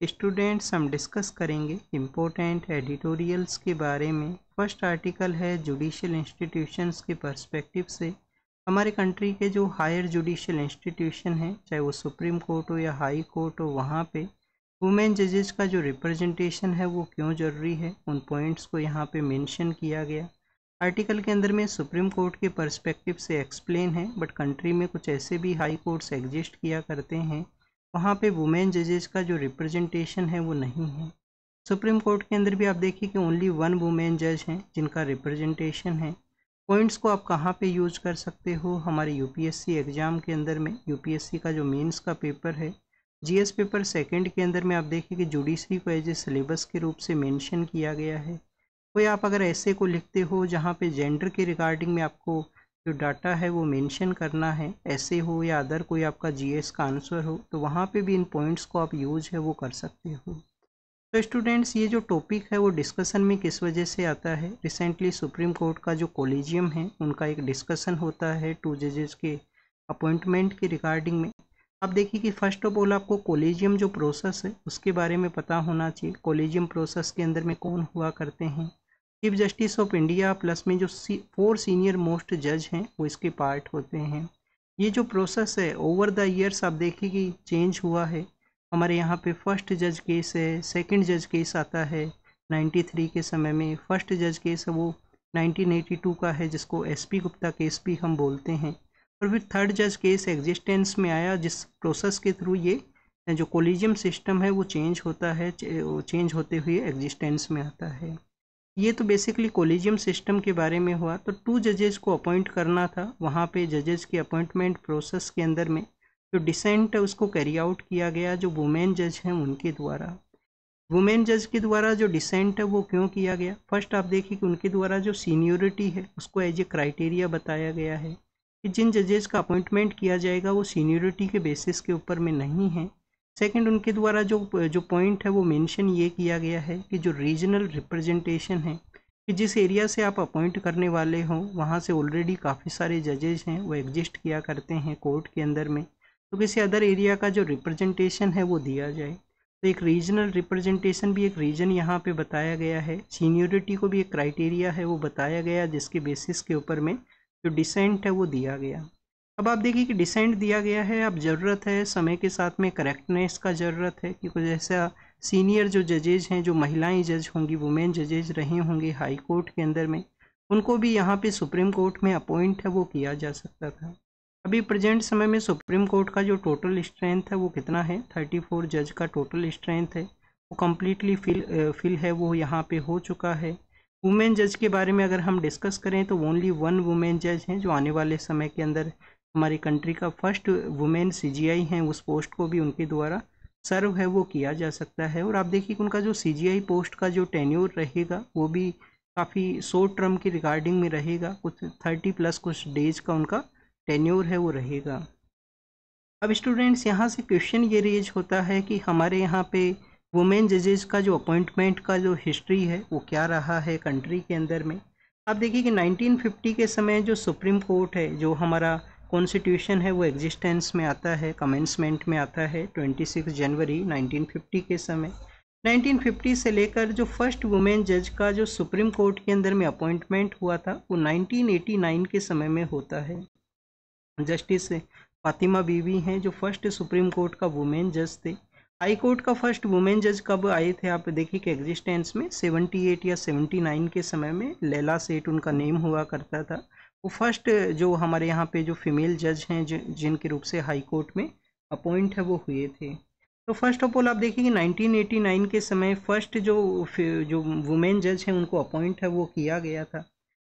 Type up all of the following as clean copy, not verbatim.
Students हम discuss करेंगे important editorials के बारे में। फर्स्ट आर्टिकल है जुडिशियल इंस्टीट्यूशंस के पर्सपेक्टिव से हमारे कंट्री के जो हायर जुडिशियल इंस्टीट्यूशन हैं, चाहे वो सुप्रीम कोर्ट हो या हाई कोर्ट हो, वहाँ पे वुमेन जजेस का जो रिप्रेजेंटेशन है वो क्यों ज़रूरी है, उन पॉइंट्स को यहाँ पे मेंशन किया गया। आर्टिकल के अंदर में सुप्रीम कोर्ट के पर्सपेक्टिव से एक्सप्लेन है, बट कंट्री में कुछ ऐसे भी हाई कोर्ट्स एग्जिस्ट किया करते हैं वहाँ पे वुमेन जजेस का जो रिप्रेजेंटेशन है वो नहीं है। सुप्रीम कोर्ट के अंदर भी आप देखिए कि ओनली वन वुमेन जज हैं जिनका रिप्रेजेंटेशन है। पॉइंट्स को आप कहाँ पे यूज कर सकते हो, हमारे यूपीएससी एग्ज़ाम के अंदर में, यूपीएससी का जो मेंस का पेपर है, जीएस पेपर सेकंड के अंदर में आप देखिए कि जुडिशरी को एज ए सिलेबस के रूप से मेंशन किया गया है। कोई आप अगर ऐसे को लिखते हो जहाँ पे जेंडर के रिगार्डिंग में आपको जो डाटा है वो मेंशन करना है, ऐसे हो या अदर कोई आपका जीएस का आंसर हो, तो वहाँ पे भी इन पॉइंट्स को आप यूज है वो कर सकते हो। तो स्टूडेंट्स, ये जो टॉपिक है वो डिस्कशन में किस वजह से आता है, रिसेंटली सुप्रीम कोर्ट का जो कॉलेजियम है उनका एक डिस्कशन होता है 2 जजेस के अपॉइंटमेंट के रिगार्डिंग में। आप देखिए कि फर्स्ट ऑफ ऑल आपको कॉलेजियम जो प्रोसेस है उसके बारे में पता होना चाहिए। कॉलेजियम प्रोसेस के अंदर में कौन हुआ करते हैं, chief justice of India plus में जो 4 सीनियर मोस्ट जज हैं वो इसके पार्ट होते हैं। ये जो प्रोसेस है ओवर द ईयर्स आप देखिए कि चेंज हुआ है। हमारे यहाँ पे फर्स्ट जज केस है, सेकंड जज केस आता है 93 के समय में, फर्स्ट जज केस है वो 1982 का है जिसको एसपी गुप्ता केस भी हम बोलते हैं, और फिर थर्ड जज केस एग्जिस्टेंस में आया जिस प्रोसेस के थ्रू ये जो कोलिजियम सिस्टम है वो चेंज होता है, चेंज होते हुए एग्जिस्टेंस में आता है। ये तो बेसिकली कोलिजियम सिस्टम के बारे में हुआ। तो 2 जजेस को अपॉइंट करना था, वहाँ पे जजेस के अपॉइंटमेंट प्रोसेस के अंदर में जो डिसेंट है उसको कैरी आउट किया गया जो वुमेन जज हैं उनके द्वारा। वुमेन जज के द्वारा जो डिसेंट है वो क्यों किया गया, फर्स्ट आप देखिए कि उनके द्वारा जो सीनियोरिटी है उसको एज ए क्राइटेरिया बताया गया है कि जिन जजेस का अपॉइंटमेंट किया जाएगा वो सीनियोरिटी के बेसिस के ऊपर में नहीं है। सेकंड, उनके द्वारा जो पॉइंट है वो मेंशन ये किया गया है कि जो रीजनल रिप्रेजेंटेशन है, कि जिस एरिया से आप अपॉइंट करने वाले हों वहाँ से ऑलरेडी काफ़ी सारे जजेस हैं वो एग्जिस्ट किया करते हैं कोर्ट के अंदर में, तो किसी अदर एरिया का जो रिप्रेजेंटेशन है वो दिया जाए। तो एक रीजनल रिप्रेजेंटेशन भी एक रीजन यहाँ पे बताया गया है, सीनियोरिटी को भी एक क्राइटेरिया है वो बताया गया जिसके बेसिस के ऊपर में जो डिसेंट है वो दिया गया। अब आप देखिए कि डिसेंट दिया गया है, अब ज़रूरत है समय के साथ में करेक्टनेस का ज़रूरत है, क्योंकि जैसा सीनियर जो जजेज हैं, जो महिलाएं जज होंगी, वुमेन जजेज रहे होंगे हाई कोर्ट के अंदर में, उनको भी यहाँ पे सुप्रीम कोर्ट में अपॉइंट है वो किया जा सकता था। अभी प्रेजेंट समय में सुप्रीम कोर्ट का जो टोटल स्ट्रेंथ है वो कितना है, 34 जज का टोटल स्ट्रेंथ है, वो कम्प्लीटली फिल है वो यहाँ पे हो चुका है। वुमेन जज के बारे में अगर हम डिस्कस करें तो ओनली 1 वुमेन जज हैं जो आने वाले समय के अंदर हमारी कंट्री का फर्स्ट वुमेन सीजीआई हैं, उस पोस्ट को भी उनके द्वारा सर्व है वो किया जा सकता है। और आप देखिए कि उनका जो सीजीआई पोस्ट का जो टेन्योर रहेगा वो भी काफ़ी शॉर्ट टर्म के रिगार्डिंग में रहेगा, कुछ 30+ कुछ डेज का उनका टेन्योर है वो रहेगा। अब स्टूडेंट्स, यहाँ से क्वेश्चन ये रेज होता है कि हमारे यहाँ पे वुमेन जजेस का जो अपॉइंटमेंट का जो हिस्ट्री है वो क्या रहा है कंट्री के अंदर में। आप देखिए कि 1950 के समय जो सुप्रीम कोर्ट है, जो हमारा कॉन्स्टिट्यूशन है वो एग्जिस्टेंस में आता है, कमेंसमेंट में आता है 26 जनवरी 1950 के समय। 1950 से लेकर जो फर्स्ट वुमेन जज का जो सुप्रीम कोर्ट के अंदर में अपॉइंटमेंट हुआ था वो 1989 के समय में होता है। जस्टिस फातिमा बीवी हैं जो फर्स्ट सुप्रीम कोर्ट का वुमेन जज थे। हाई कोर्ट का फर्स्ट वुमेन जज कब आए थे, आप देखिए कि एग्जिस्टेंस में 78 या 79 के समय में लैला सेठ उनका नेम हुआ करता था। वो फर्स्ट जो हमारे यहाँ पे जो फीमेल जज हैं जिनके रूप से हाई कोर्ट में अपॉइंट है वो हुए थे। तो फर्स्ट ऑफ ऑल आप देखिए कि 1989 के समय फर्स्ट जो वुमेन जज हैं उनको अपॉइंट है वो किया गया था।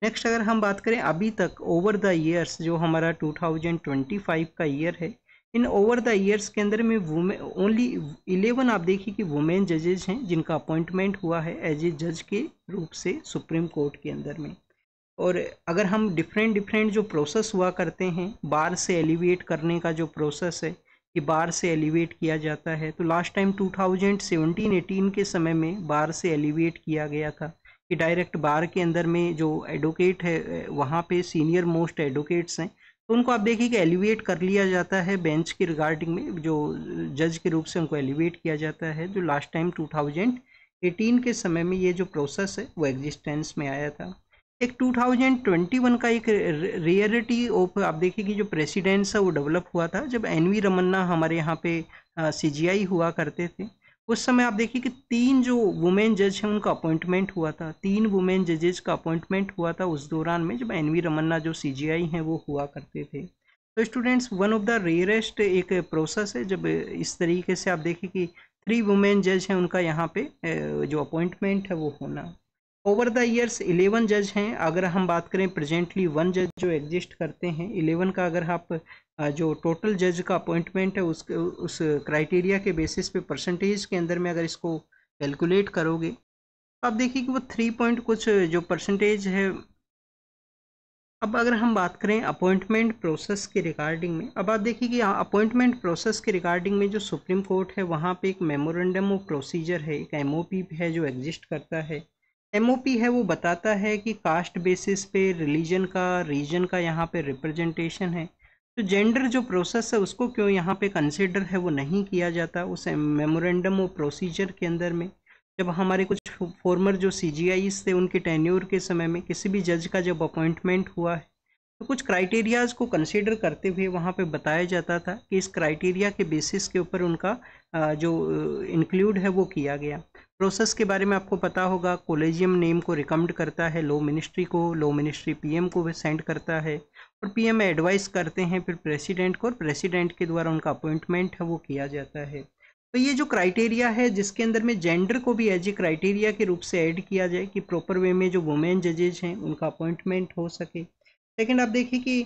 नेक्स्ट अगर हम बात करें अभी तक ओवर द ईयर्स, जो हमारा 2025 का ईयर है, इन ओवर द ईयर्स के अंदर में वुमेन ओनली 11 आप देखिए कि वुमेन जजेज हैं जिनका अपॉइंटमेंट हुआ है एज ए जज के रूप से सुप्रीम कोर्ट के अंदर में। और अगर हम डिफरेंट जो प्रोसेस हुआ करते हैं, बार से एलिवेट करने का जो प्रोसेस है कि बार से एलिवेट किया जाता है, तो लास्ट टाइम 2017-18 के समय में बार से एलिवेट किया गया था कि डायरेक्ट बार के अंदर में जो एडवोकेट है वहाँ पे सीनियर मोस्ट एडवोकेट्स हैं तो उनको आप देखिए कि एलिवेट कर लिया जाता है बेंच के रिगार्डिंग में, जो जज के रूप से उनको एलिवेट किया जाता है, जो लास्ट टाइम 2018 के समय में ये जो प्रोसेस है वो एग्जिस्टेंस में आया था। एक 2021 का एक रियलिटी ऑफ आप देखिए कि जो प्रेसिडेंट्स है वो डेवलप हुआ था जब एनवी रमन्ना हमारे यहाँ पे CGI हुआ करते थे। उस समय आप देखिए कि 3 जो वुमेन जज हैं उनका अपॉइंटमेंट हुआ था, 3 वुमेन जजेस का अपॉइंटमेंट हुआ था उस दौरान में जब एनवी रमन्ना जो CGI हैं वो हुआ करते थे। तो students one of the rarest एक प्रोसेस है जब इस तरीके से आप देखिए कि 3 वुमेन जज हैं उनका यहाँ पे जो अपॉइंटमेंट है वो होना। ओवर द ईयर्स 11 जज हैं, अगर हम बात करें प्रेजेंटली 1 जज जो एग्जिस्ट करते हैं, 11 का अगर आप जो टोटल जज का अपॉइंटमेंट है उस क्राइटेरिया के बेसिस पे परसेंटेज के अंदर में अगर इसको कैलकुलेट करोगे तो आप देखिए कि वो 3 पॉइंट कुछ जो परसेंटेज है। अब अगर हम बात करें अपॉइंटमेंट प्रोसेस के रिगार्डिंग में, अब आप देखिए कि अपॉइंटमेंट प्रोसेस के रिगार्डिंग में जो सुप्रीम कोर्ट है वहाँ पे एक मेमोरेंडम ऑफ प्रोसीजर है, एक MOP है जो एग्जिस्ट करता है। MOP है वो बताता है कि कास्ट बेसिस पे रिलीजन का, रीजन का यहाँ पे रिप्रेजेंटेशन है, तो जेंडर जो प्रोसेस है उसको क्यों यहाँ पे कंसिडर है वो नहीं किया जाता उस मेमोरेंडम ऑफ प्रोसीजर के अंदर में। जब हमारे कुछ फॉर्मर जो CGIs थे उनके टेन्योर के समय में किसी भी जज का जब अपॉइंटमेंट हुआ है तो कुछ क्राइटेरियाज को कंसीडर करते हुए वहाँ पे बताया जाता था कि इस क्राइटेरिया के बेसिस के ऊपर उनका जो इंक्लूड है वो किया गया। प्रोसेस के बारे में आपको पता होगा, कॉलेजियम नेम को रिकमेंड करता है लॉ मिनिस्ट्री को, लॉ मिनिस्ट्री PM को सेंड करता है और PM एडवाइस करते हैं फिर प्रेसिडेंट को, और प्रेसिडेंट के द्वारा उनका अपॉइंटमेंट है वो किया जाता है। तो ये जो क्राइटेरिया है जिसके अंदर में जेंडर को भी एज ए क्राइटेरिया के रूप से ऐड किया जाए कि प्रॉपर वे में जो वुमेन जजेज हैं उनका अपॉइंटमेंट हो सके। सेकेंड आप देखिए कि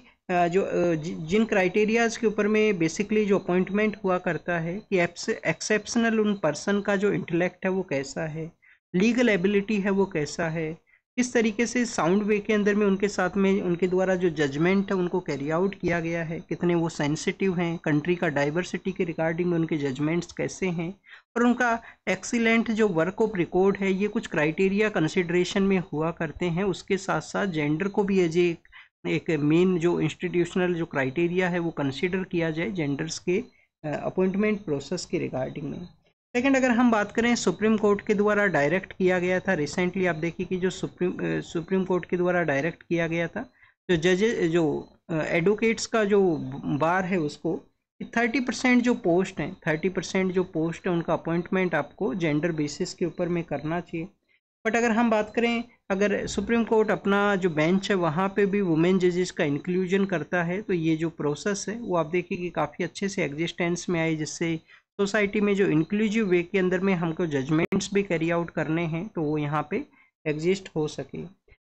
जिन क्राइटेरियाज के ऊपर में बेसिकली जो अपॉइंटमेंट हुआ करता है कि एक्सेप्शनल उन पर्सन का जो इंटेलेक्ट है वो कैसा है, लीगल एबिलिटी है वो कैसा है, किस तरीके से साउंड वे के अंदर में उनके साथ में उनके द्वारा जो जजमेंट है उनको कैरी आउट किया गया है, कितने वो सेंसिटिव हैं, कंट्री का डाइवर्सिटी के रिगार्डिंग में उनके जजमेंट्स कैसे हैं, और उनका एक्सीलेंट जो वर्क ऑफ रिकॉर्ड है, ये कुछ क्राइटेरिया कंसिडरेशन में हुआ करते हैं। उसके साथ साथ जेंडर को भी एज एक मेन जो इंस्टीट्यूशनल जो क्राइटेरिया है वो कंसिडर किया जाए जेंडर्स के अपॉइंटमेंट प्रोसेस के रिगार्डिंग में। सेकंड अगर हम बात करें सुप्रीम कोर्ट के द्वारा डायरेक्ट किया गया था, रिसेंटली आप देखिए कि जो सुप्रीम कोर्ट के द्वारा डायरेक्ट किया गया था जो जजेज जो एडवोकेट्स का जो बार है उसको 30% जो पोस्ट हैं 30% जो पोस्ट है उनका अपॉइंटमेंट आपको जेंडर बेसिस के ऊपर में करना चाहिए। बट अगर हम बात करें अगर सुप्रीम कोर्ट अपना जो बेंच है वहाँ पे भी वुमेन जजेस का इंक्लूजन करता है तो ये जो प्रोसेस है वो आप देखिए कि काफ़ी अच्छे से एग्जिस्टेंस में आई, जिससे सोसाइटी में जो इंक्लूसिव वे के अंदर में हमको जजमेंट्स भी कैरी आउट करने हैं तो वो यहाँ पे एग्जिस्ट हो सके।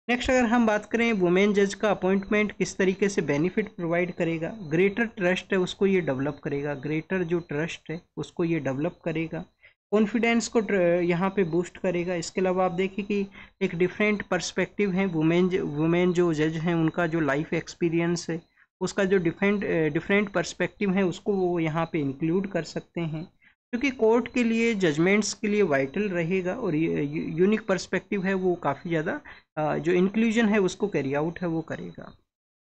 नेक्स्ट अगर हम बात करें वुमेन जज का अपॉइंटमेंट किस तरीके से बेनिफिट प्रोवाइड करेगा, ग्रेटर ट्रस्ट है उसको ये डेवलप करेगा, ग्रेटर जो ट्रस्ट है उसको ये डेवलप करेगा, कॉन्फिडेंस को यहाँ पे बूस्ट करेगा। इसके अलावा आप देखिए कि एक डिफरेंट पर्सपेक्टिव है, वुमेन जो जज हैं उनका जो लाइफ एक्सपीरियंस है उसका जो डिफरेंट पर्सपेक्टिव है उसको वो यहाँ पे इंक्लूड कर सकते हैं, क्योंकि कोर्ट के लिए जजमेंट्स के लिए वाइटल रहेगा और यूनिक पर्सपेक्टिव है वो काफ़ी ज़्यादा जो इंक्लूजन है उसको कैरी आउट है वो करेगा।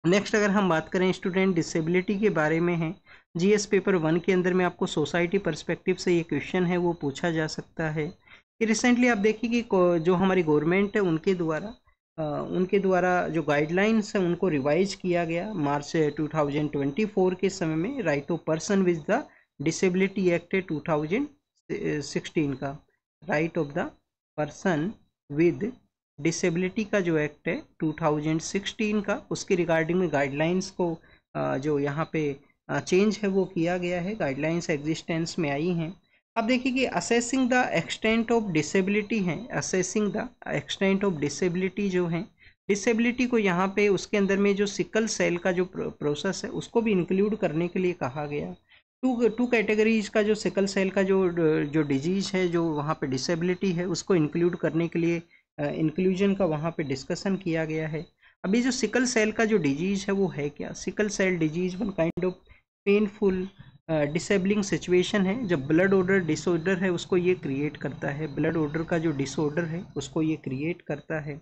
नेक्स्ट अगर हम बात करें स्टूडेंट डिसेबिलिटी के बारे में है, GS पेपर 1 के अंदर में आपको सोसाइटी पर्सपेक्टिव से ये क्वेश्चन है वो पूछा जा सकता है कि रिसेंटली आप देखिए कि जो हमारी गवर्नमेंट है उनके द्वारा जो गाइडलाइंस है उनको रिवाइज किया गया मार्च 2024 के समय में, right of person with the disability act 2016 का, right of the person with disability का जो एक्ट है 2016 का, उसके रिगार्डिंग में गाइडलाइंस को जो यहाँ पे चेंज है वो किया गया है, गाइडलाइंस एग्जिस्टेंस में आई हैं। अब देखिए कि assessing the extent of disability है, assessing the extent of disability जो है, डिसेबिलिटी को यहाँ पे उसके अंदर में जो सिकल सेल का जो प्रोसेस है उसको भी इंक्लूड करने के लिए कहा गया। टू कैटेगरीज का जो सिकल सेल का जो डिजीज है जो वहाँ पे डिसेबिलिटी है उसको इंक्लूड करने के लिए इंक्लूजन का वहाँ पे डिस्कशन किया गया है। अभी जो सिकल सेल का जो डिजीज है वो है क्या, sickle cell disease one kind of painful disabling situation है, जब ब्लड ऑर्डर डिसऑर्डर है उसको ये क्रिएट करता है, ब्लड ऑर्डर का जो डिसऑर्डर है उसको ये क्रिएट करता है।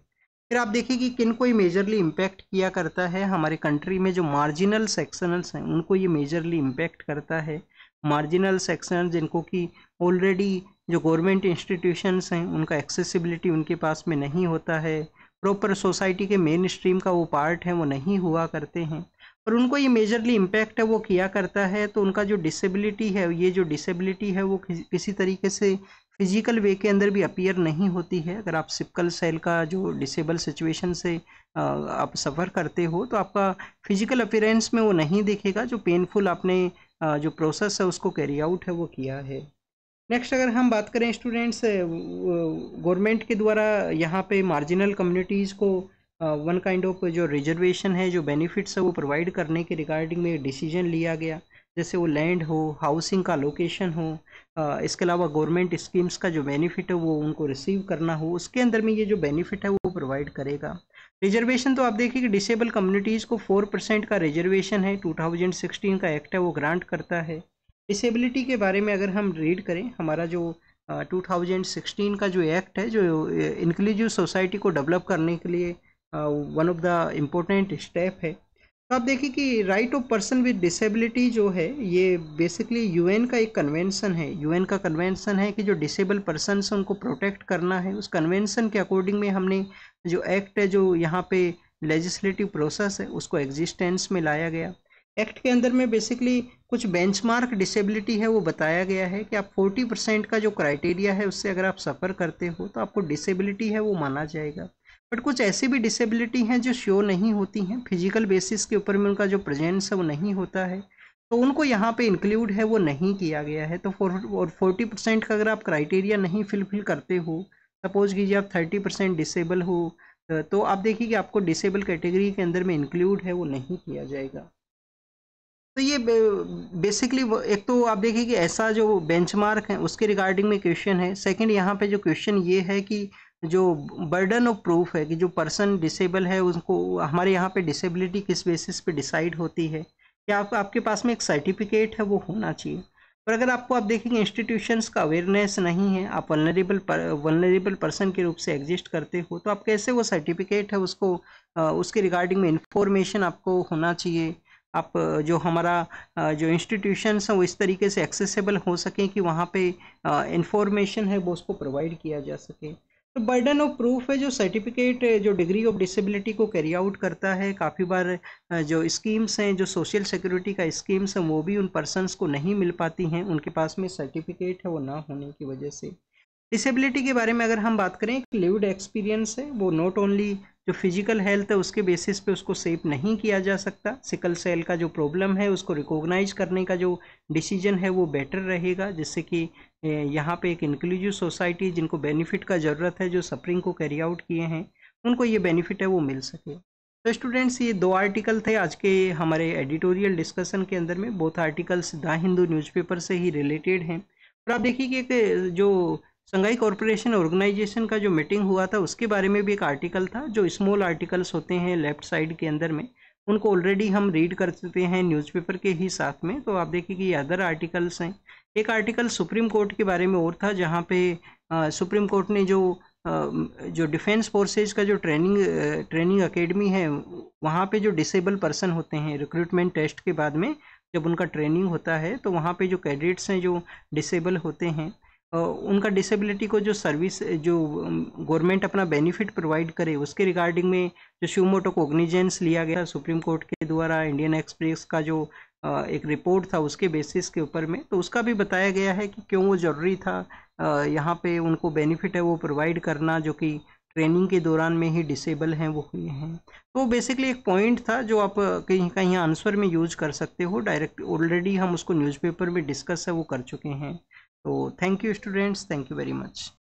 फिर आप देखिए कि किन को ये मेजरली इम्पैक्ट किया करता है। हमारे कंट्री में जो मार्जिनल सेक्शनल्स हैं उनको ये मेजरली इम्पैक्ट करता है। मार्जिनल सेक्शन जिनको कि ऑलरेडी जो गवर्नमेंट इंस्टीट्यूशंस हैं उनका एक्सेसिबिलिटी उनके पास में नहीं होता है, प्रॉपर सोसाइटी के मेन स्ट्रीम का वो पार्ट है वो नहीं हुआ करते हैं, और उनको ये मेजरली इम्पैक्ट है वो किया करता है। तो उनका जो डिसेबिलिटी है, ये जो डिसेबिलिटी है वो किसी तरीके से फिजिकल वे के अंदर भी अपीयर नहीं होती है। अगर आप सिकल सेल का जो डिसेबल सिचुएशन से आप सफ़र करते हो तो आपका फिजिकल अपीयरेंस में वो नहीं दिखेगा, जो पेनफुल आपने जो प्रोसेस है उसको कैरी आउट है वो किया है। नेक्स्ट अगर हम बात करें स्टूडेंट्स, गवर्नमेंट के द्वारा यहाँ पे मार्जिनल कम्युनिटीज़ को वन काइंड ऑफ जो रिजर्वेशन है, जो बेनिफिट्स है वो प्रोवाइड करने के रिगार्डिंग में डिसीजन लिया गया। जैसे वो लैंड हो, हाउसिंग का लोकेशन हो, इसके अलावा गवर्नमेंट स्कीम्स का जो बेनिफिट है वो उनको रिसीव करना हो, उसके अंदर में ये जो बेनिफिट है वो प्रोवाइड करेगा। रिजर्वेशन तो आप देखिए कि डिसेबल कम्युनिटीज़ को 4% का रिजर्वेशन है, 2016 का एक्ट है वो ग्रांट करता है। डिसेबिलिटी के बारे में अगर हम रीड करें, हमारा जो 2016 का जो एक्ट है, जो इंक्लूसिव सोसाइटी को डेवलप करने के लिए one of the important step है। तो आप देखिए कि right of person with disability जो है ये बेसिकली यूएन का एक कन्वेंशन है। यूएन का कन्वेंशन है कि जो डिसेबल पर्सन है उनको प्रोटेक्ट करना है। उस कन्वेंशन के अकॉर्डिंग में हमने जो एक्ट है, जो यहाँ पे लेजिस्लेटिव प्रोसेस है, उसको एग्जिस्टेंस में लाया गया। एक्ट के अंदर में बेसिकली कुछ बेंचमार्क डिसेबिलिटी है वो बताया गया है कि आप 40% का जो क्राइटेरिया है उससे अगर आप सफ़र करते हो तो आपको डिसेबिलिटी है वो माना जाएगा। बट कुछ ऐसी भी डिसेबिलिटी हैं जो श्योर नहीं होती हैं, फिजिकल बेसिस के ऊपर में उनका जो प्रेजेंस है वो नहीं होता है, तो उनको यहाँ पे इंक्लूड है वो नहीं किया गया है। तो 40% का अगर आप क्राइटेरिया नहीं फिल करते हो, सपोज कीजिए आप 30% डिसेबल हो, तो आप देखिए कि आपको डिसेबल कैटेगरी के अंदर में इंक्लूड है वो नहीं किया जाएगा। तो ये बेसिकली एक तो आप देखिए कि ऐसा जो बेंचमार्क है उसके रिगार्डिंग में क्वेश्चन है। सेकंड यहाँ पे जो क्वेश्चन ये है कि जो बर्डन ऑफ प्रूफ है कि जो पर्सन डिसेबल है उसको हमारे यहाँ पे डिसेबिलिटी किस बेसिस पे डिसाइड होती है, क्या आपके पास में एक सर्टिफिकेट है वो होना चाहिए। पर अगर आपको आप देखेंगे इंस्टीट्यूशंस का अवेयरनेस नहीं है, आप वनरेबल पर्सन के रूप से एग्जिस्ट करते हो, तो आप कैसे वो सर्टिफिकेट है उसको उसके रिगार्डिंग में इंफॉर्मेशन आपको होना चाहिए। आप जो हमारा जो इंस्टीट्यूशंस हैं वो इस तरीके से एक्सेसिबल हो सकें कि वहाँ पे इंफॉर्मेशन है वो उसको प्रोवाइड किया जा सके। तो बर्डन ऑफ प्रूफ है जो सर्टिफिकेट जो डिग्री ऑफ डिसेबिलिटी को कैरी आउट करता है। काफ़ी बार जो स्कीम्स हैं, जो सोशल सिक्योरिटी का स्कीम्स हैं, वो भी उन पर्सनस को नहीं मिल पाती हैं, उनके पास में सर्टिफिकेट है वो ना होने की वजह से। डिसेबिलिटी के बारे में अगर हम बात करें, लिव्ड एक्सपीरियंस है वो नॉट ओनली जो फिजिकल हेल्थ है उसके बेसिस पे उसको सेव नहीं किया जा सकता। सिकल सेल का जो प्रॉब्लम है उसको रिकॉग्नाइज करने का जो डिसीजन है वो बेटर रहेगा, जिससे कि यहाँ पे एक इंक्लूसिव सोसाइटी जिनको बेनिफिट का ज़रूरत है, जो सफरिंग को कैरी आउट किए हैं, उनको ये बेनिफिट है वो मिल सके। तो स्टूडेंट्स, ये 2 आर्टिकल थे आज के हमारे एडिटोरियल डिस्कशन के अंदर में। Both articles the Hindu newspaper से ही रिलेटेड हैं। और आप देखिए कि एक जो संघाई कॉरपोरेशन ऑर्गेनाइजेशन का जो मीटिंग हुआ था उसके बारे में भी एक आर्टिकल था। जो स्मॉल आर्टिकल्स होते हैं लेफ्ट साइड के अंदर में, उनको ऑलरेडी हम रीड कर चुके हैं न्यूज़पेपर के ही साथ में। तो आप देखिए कि ये अदर आर्टिकल्स हैं। एक आर्टिकल सुप्रीम कोर्ट के बारे में और था, जहाँ पे सुप्रीम कोर्ट ने जो डिफेंस फोर्सेज का जो ट्रेनिंग एकेडमी है, वहाँ पे जो डिसेबल पर्सन होते हैं, रिक्रूटमेंट टेस्ट के बाद में जब उनका ट्रेनिंग होता है, तो वहाँ पे जो कैडेट्स हैं जो डिसेबल होते हैं, उनका डिसेबिलिटी को जो सर्विस जो गवर्नमेंट अपना बेनिफिट प्रोवाइड करे उसके रिगार्डिंग में जो सुमोटो कोग्निजेंस लिया गया सुप्रीम कोर्ट के द्वारा, इंडियन एक्सप्रेस का जो एक रिपोर्ट था उसके बेसिस के ऊपर में, तो उसका भी बताया गया है कि क्यों वो ज़रूरी था यहाँ पे उनको बेनिफिट है वो प्रोवाइड करना, जो कि ट्रेनिंग के दौरान में ही डिसेबल हैं वो हुए हैं। तो बेसिकली एक पॉइंट था जो आप कहीं कहीं आंसर में यूज कर सकते हो। डायरेक्ट ऑलरेडी हम उसको न्यूज़पेपर में डिस्कस है वो कर चुके हैं। तो thank you students, thank you very much.